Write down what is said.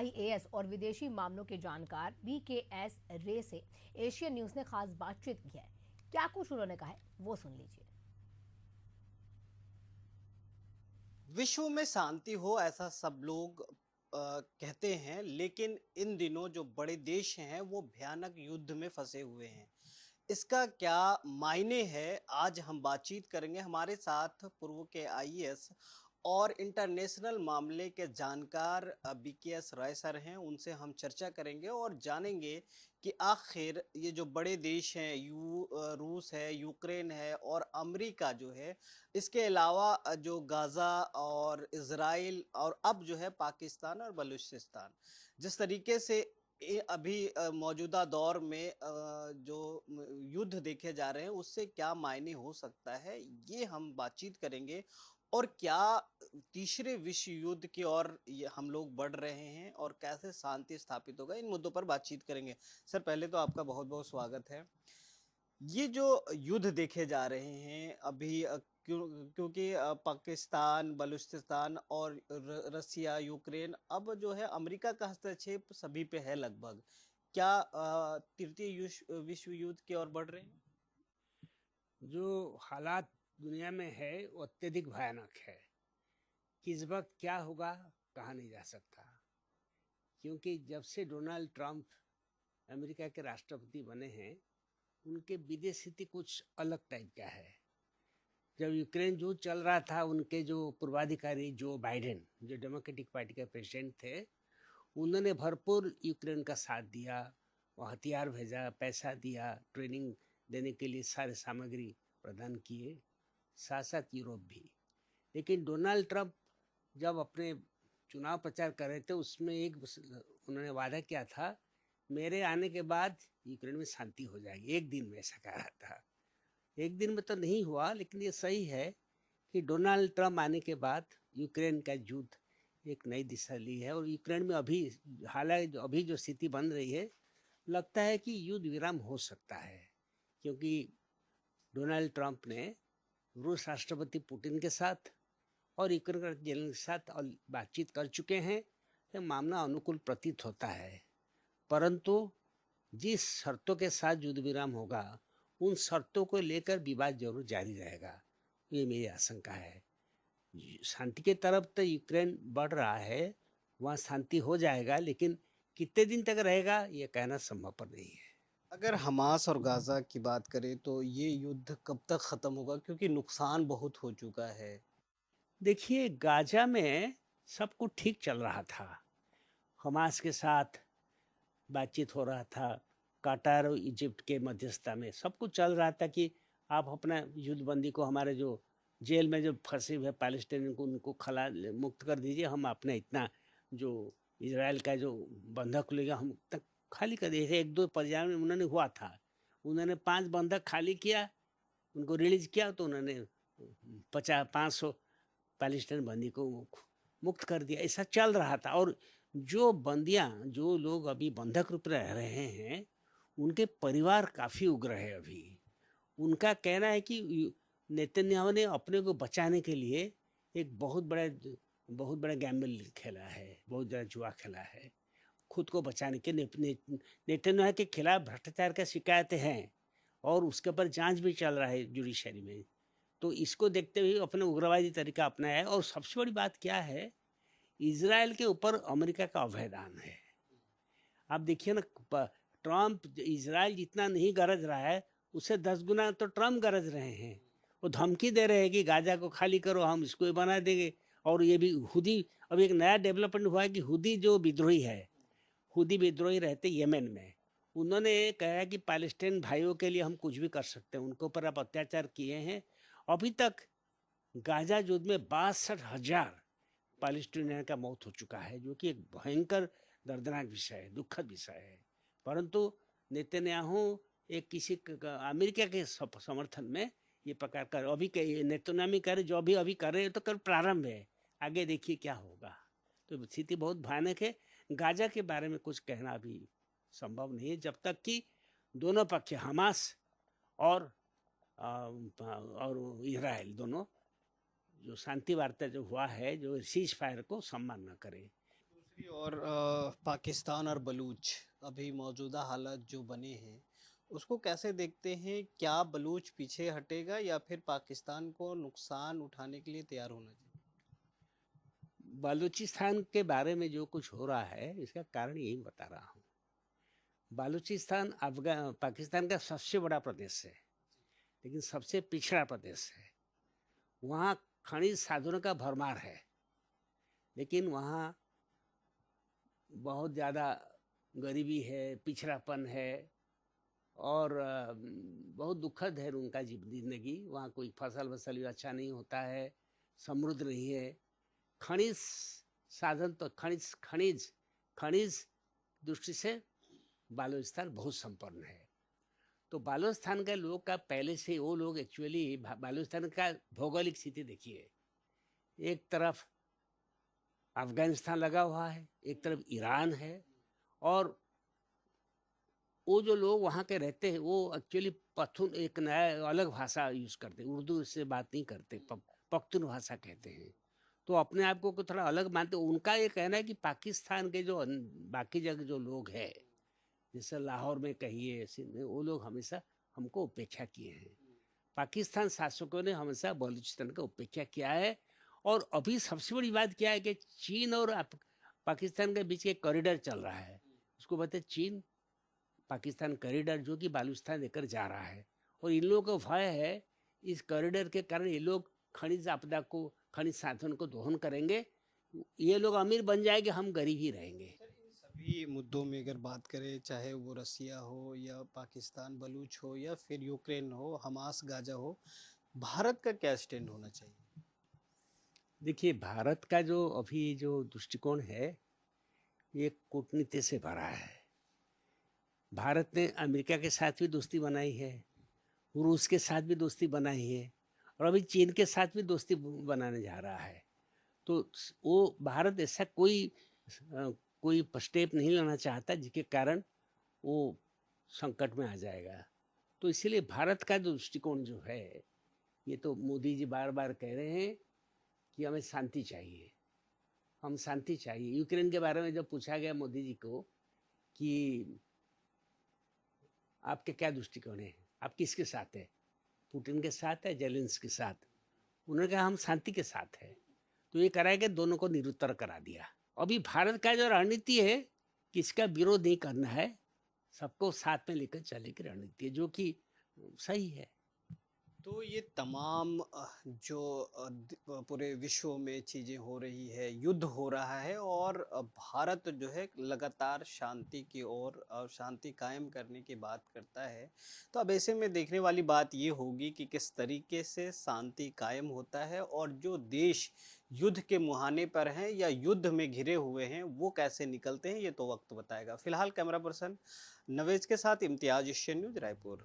IAS और विदेशी मामलों के जानकार वीकेएस रे से एशियन न्यूज ने खास बातचीत की है। क्या कुछ उन्होंने कहा है वो सुन लीजिए। विश्व में शांति हो ऐसा सब लोग कहते हैं, लेकिन इन दिनों जो बड़े देश हैं वो भयानक युद्ध में फंसे हुए हैं। इसका क्या मायने है, आज हम बातचीत करेंगे। हमारे साथ पूर्व के आईएएस और इंटरनेशनल मामले के जानकार बीकेएस राय सर हैं। उनसे हम चर्चा करेंगे और जानेंगे कि आखिर ये जो बड़े देश हैं, रूस है, यूक्रेन है और अमेरिका जो है, इसके अलावा जो गाज़ा और इज़राइल और अब जो है पाकिस्तान और बलूचिस्तान, जिस तरीके से अभी मौजूदा दौर में जो युद्ध देखे जा रहे हैं, उससे क्या मायने हो सकता है, ये हम बातचीत करेंगे। और क्या तीसरे विश्व युद्ध की ओर ये हम लोग बढ़ रहे हैं और कैसे शांति स्थापित होगा, इन मुद्दों पर बातचीत करेंगे। सर, पहले तो आपका बहुत बहुत स्वागत है। ये जो युद्ध देखे जा रहे हैं अभी, क्योंकि पाकिस्तान, बलूचिस्तान और रसिया, यूक्रेन, अब जो है अमेरिका का हस्तक्षेप सभी पे है लगभग। क्या तृतीय विश्व युद्ध की ओर बढ़ रहे हैं? जो हालात दुनिया में है वो अत्यधिक भयानक है। किस वक्त क्या होगा कहा नहीं जा सकता, क्योंकि जब से डोनाल्ड ट्रंप अमेरिका के राष्ट्रपति बने हैं, उनके विदेश नीति कुछ अलग टाइप का है। जब यूक्रेन युद्ध चल रहा था, उनके जो पूर्वाधिकारी जो बाइडेन, जो डेमोक्रेटिक पार्टी के प्रेसिडेंट थे, उन्होंने भरपूर यूक्रेन का साथ दिया, वो हथियार भेजा, पैसा दिया, ट्रेनिंग देने के लिए सारे सामग्री प्रदान किए, साथ साथ यूरोप भी। लेकिन डोनाल्ड ट्रंप जब अपने चुनाव प्रचार कर रहे थे, उसमें एक उन्होंने वादा किया था, मेरे आने के बाद यूक्रेन में शांति हो जाएगी, एक दिन में, ऐसा कह रहा था। एक दिन में तो नहीं हुआ, लेकिन ये सही है कि डोनाल्ड ट्रंप आने के बाद यूक्रेन का युद्ध एक नई दिशा ली है। और यूक्रेन में अभी हालांकि अभी जो स्थिति बन रही है, लगता है कि युद्ध विराम हो सकता है, क्योंकि डोनाल्ड ट्रंप ने रूस राष्ट्रपति पुतिन के साथ और यूक्रेन के जेलेंस्की के साथ बातचीत कर चुके हैं। ये मामला अनुकूल प्रतीत होता है, परंतु जिस शर्तों के साथ युद्ध विराम होगा, उन शर्तों को लेकर विवाद जरूर जारी रहेगा, ये मेरी आशंका है। शांति की तरफ तो यूक्रेन बढ़ रहा है, वहाँ शांति हो जाएगा, लेकिन कितने दिन तक रहेगा ये कहना संभव नहीं है। अगर हमास और गाजा की बात करें तो ये युद्ध कब तक खत्म होगा, क्योंकि नुकसान बहुत हो चुका है। देखिए, गाजा में सब कुछ ठीक चल रहा था, हमास के साथ बातचीत हो रहा था, कतार और इजिप्ट के मध्यस्थता में सब कुछ चल रहा था कि आप अपना युद्धबंदी को, हमारे जो जेल में जो फंसे हुए पैलेस्टाइन को, उनको खला मुक्त कर दीजिए, हम अपना इतना जो इजराइल का जो बंधक लेगा हम तक खाली कर दिए। एक दो पर्याय में उन्होंने हुआ था, उन्होंने 5 बंधक खाली किया, उनको रिलीज किया, तो उन्होंने 500 पैलेस्टाइन बंदी को मुक्त कर दिया। ऐसा चल रहा था। और जो बंदियां, जो लोग अभी बंधक रूप रह रहे हैं, उनके परिवार काफ़ी उग्र है अभी। उनका कहना है कि नेतन्याहू ने अपने को बचाने के लिए एक बहुत बड़ा गैम्बल खेला है, बहुत बड़ा जुआ खेला है। खुद को बचाने के नेतन्याहू के खिलाफ भ्रष्टाचार का शिकायतें हैं और उसके ऊपर जांच भी चल रहा है जुडिशरी में। तो इसको देखते हुए अपने उग्रवादी तरीका अपनाया है। और सबसे बड़ी बात क्या है, इजराइल के ऊपर अमेरिका का अभयदान है। आप देखिए ना, ट्रंप इजराइल जितना नहीं गरज रहा है, उससे 10 गुना तो ट्रंप गरज रहे हैं। वो धमकी दे रहे हैं कि गाजा को खाली करो, हम इसको ही बना देंगे। और ये भी हुदी, अब एक नया डेवलपमेंट हुआ है कि हुदी जो विद्रोही है, हुदी विद्रोही रहते यमन में, उन्होंने कहा कि पैलेस्टाइन भाइयों के लिए हम कुछ भी कर सकते हैं, उनके ऊपर आप अत्याचार किए हैं। अभी तक गाजा युद्ध में 62,000 पैलेस्टीनियन का मौत हो चुका है, जो कि एक भयंकर दर्दनाक विषय है, दुखद विषय है। परंतु नेतन्याहू एक किसी अमेरिका के समर्थन में ये प्रकार कर अभी नेतन्याहू करे, जो अभी कर रहे हैं, तो कर प्रारंभ है, आगे देखिए क्या होगा। तो स्थिति बहुत भयानक है। गाजा के बारे में कुछ कहना अभी संभव नहीं है, जब तक कि दोनों पक्ष, हमास और इजराइल, दोनों जो शांति वार्ता जो हुआ है, जो सीज फायर को सम्मान न करे। दूसरी ओर पाकिस्तान और बलूच अभी मौजूदा हालात जो बने हैं उसको कैसे देखते हैं? क्या बलूच पीछे हटेगा या फिर पाकिस्तान को नुकसान उठाने के लिए तैयार होना चाहिए? बलूचिस्तान के बारे में जो कुछ हो रहा है इसका कारण यही बता रहा हूँ। बलूचिस्तान पाकिस्तान का सबसे बड़ा प्रदेश है, लेकिन सबसे पिछड़ा प्रदेश है। वहाँ खनिज साधनों का भरमार है, लेकिन वहाँ बहुत ज़्यादा गरीबी है, पिछड़ापन है और बहुत दुखद है उनका जिंदगी। वहाँ कोई फसल वसल भी अच्छा नहीं होता है, समृद्ध नहीं है। खनिज साधन तो खनिज दृष्टि से बालूचिस्तान बहुत संपन्न है। तो बालूचिस्तान के लोग का पहले से वो लोग एक्चुअली बालूचिस्तान का भौगोलिक स्थिति देखिए, एक तरफ अफगानिस्तान लगा हुआ है, एक तरफ ईरान है और वो जो लोग वहाँ के रहते हैं वो एक्चुअली पख्तून एक नया अलग भाषा यूज़ करते हैं, उर्दू से बात नहीं करते, पख्तून भाषा कहते हैं। तो अपने आप को थोड़ा अलग मानते। उनका ये कहना है कि पाकिस्तान के जो बाकी जगह जो लोग हैं, जैसे लाहौर में कहिए, सिंध में, वो लोग हमेशा हमको उपेक्षा किए हैं। पाकिस्तान शासकों ने हमेशा बलूचिस्तान का उपेक्षा किया है। और अभी सबसे बड़ी बात क्या है कि चीन और पाकिस्तान के बीच एक कॉरिडोर चल रहा है, उसको बोलते हैं चीन पाकिस्तान कॉरिडोर, जो कि बालूचिस्तान लेकर जा रहा है। और इन लोगों को भय है इस कॉरिडोर के कारण ये लोग खनिज आपदा को, खनिज साधन को दोहन करेंगे, ये लोग अमीर बन जाएंगे, हम गरीब ही रहेंगे। सभी मुद्दों में अगर बात करें, चाहे वो रसिया हो या पाकिस्तान बलूच हो या फिर यूक्रेन हो, हमास गाजा हो, भारत का क्या स्टैंड होना चाहिए? देखिए, भारत का जो अभी जो दृष्टिकोण है ये कूटनीति से भरा है। भारत ने अमेरिका के साथ भी दोस्ती बनाई है, रूस के साथ भी दोस्ती बनाई है और अभी चीन के साथ भी दोस्ती बनाने जा रहा है। तो वो भारत ऐसा कोई स्टेप नहीं लेना चाहता जिसके कारण वो संकट में आ जाएगा। तो इसीलिए भारत का जो दृष्टिकोण जो है, ये तो मोदी जी बार बार कह रहे हैं कि हमें शांति चाहिए, हम शांति चाहिए। यूक्रेन के बारे में जब पूछा गया मोदी जी को कि आपके क्या दृष्टिकोण है, आप किसके साथ है, पुतिन के साथ है, जेलेंस्की के साथ? उन्होंने कहा हम शांति के साथ है। तो ये करा के दोनों को निरुत्तर करा दिया। अभी भारत का जो रणनीति है कि इसका विरोध नहीं करना है, सबको साथ में लेकर चलने की रणनीति है, जो कि सही है। तो ये तमाम जो पूरे विश्व में चीज़ें हो रही है, युद्ध हो रहा है और भारत जो है लगातार शांति की ओर और शांति कायम करने की बात करता है। तो अब ऐसे में देखने वाली बात ये होगी कि किस तरीके से शांति कायम होता है और जो देश युद्ध के मुहाने पर हैं या युद्ध में घिरे हुए हैं वो कैसे निकलते हैं, ये तो वक्त बताएगा। फिलहाल कैमरा पर्सन नवेज के साथ इम्तियाज, एशियन न्यूज़, रायपुर।